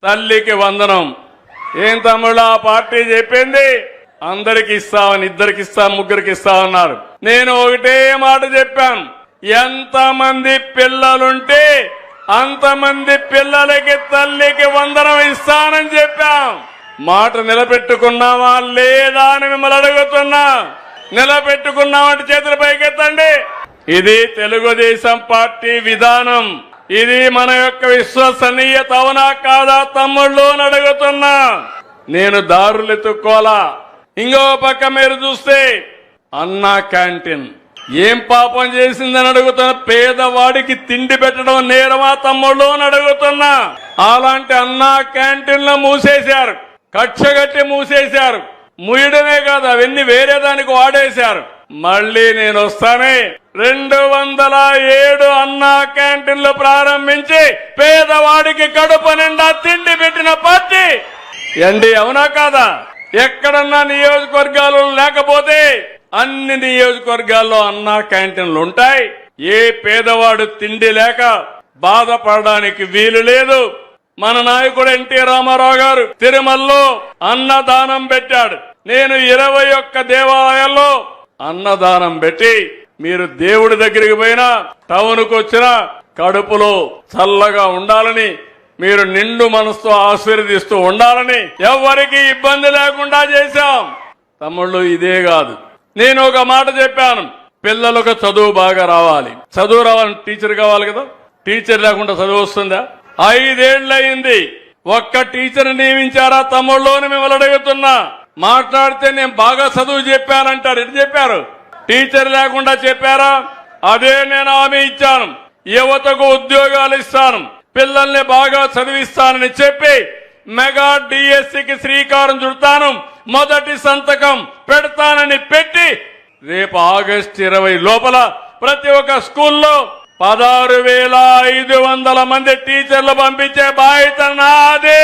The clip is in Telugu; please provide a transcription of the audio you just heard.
తల్లికి వందనం. ఏం తమ్ముడు ఆ పార్టీ చెప్పింది అందరికి ఇస్తామని, ఇద్దరికి ఇస్తాం, ముగ్గురికి ఇస్తామన్నారు. నేను ఒకటే మాట చెప్పాను, ఎంతమంది పిల్లలుంటే అంతమంది పిల్లలకి తల్లికి వందనం ఇస్తానని చెప్పాం. మాట నిలబెట్టుకున్నావా లేదా అని మిమ్మల్ని అడుగుతున్నా. నిలబెట్టుకున్నామంటే చేతుల పైకెత్తండి. ఇది తెలుగుదేశం పార్టీ విధానం. ఇది మన యొక్క విశ్వసనీయత అవునా కాదా తమ్ముళ్ళు అని అడుగుతున్నా. నేను దారులు ఎత్తుక్కోలా. ఇంకో పక్క మీరు చూస్తే అన్నా క్యాంటీన్ ఏం పాపం చేసిందని అడుగుతున్నా. పేదవాడికి తిండి పెట్టడం నేరమా తమ్ముళ్ళు అని అడుగుతున్నా. అలాంటి అన్నా క్యాంటీన్లు మూసేశారు, కక్షగట్టి మూసేశారు. ముయడమే కాదు, అవన్నీ వేరే దానికి వాడేశారు. మళ్ళీ నేను వస్తానే 207 అన్నా క్యాంటీన్లు ప్రారంభించి పేదవాడికి కడుపు నిండా తిండి పెట్టిన పార్టీ ఎండి, అవునా కాదా? ఎక్కడన్నా నియోజకవర్గాలు లేకపోతే అన్ని నియోజకవర్గాల్లో అన్నా క్యాంటీన్లు ఉంటాయి. ఏ పేదవాడు తిండి లేక బాధపడడానికి వీలు లేదు. మన నాయకుడు ఎన్టీ రామారావు గారు తిరుమలలో అన్నదానం పెట్టాడు. నేను 21 దేవాలయాల్లో అన్నదానం పెట్టి మీరు దేవుడి దగ్గరికి పోయినా టౌన్కు వచ్చినా కడుపులో చల్లగా ఉండాలని, మీరు నిండు మనసుతో ఆశీర్వదిస్తూ ఉండాలని, ఎవరికి ఇబ్బంది లేకుండా చేశాం. తమ్ముళ్ళు ఇదే కాదు, నేను ఒక మాట చెప్పాను, పిల్లలకు చదువు బాగా రావాలి. చదువు రావాలని టీచర్ కావాలి కదా. టీచర్ లేకుండా చదువు వస్తుందా? 5 ఏళ్లయింది, ఒక్క టీచర్ నియమించారా తమ్ముళ్ళు అని మిమ్మల్ని అడుగుతున్నా. మాట్లాడితే నేను బాగా చదువు చెప్పానంటారు. ఎటు చెప్పారు? టీచర్ లేకుండా చెప్పారా? అదే నేను హామీ ఇచ్చాను. యువతకు ఉద్యోగాలు ఇస్తాను, పిల్లల్ని బాగా చదివిస్తానని చెప్పి మెగా డిఎస్సికి శ్రీకారం చుడతాను, మొదటి సంతకం పెడతానని పెట్టి రేపు ఆగస్టు 20 లోపల ప్రతి ఒక్క స్కూల్లో 16,500 మంది టీచర్లు పంపించే బాధ్యత నాది.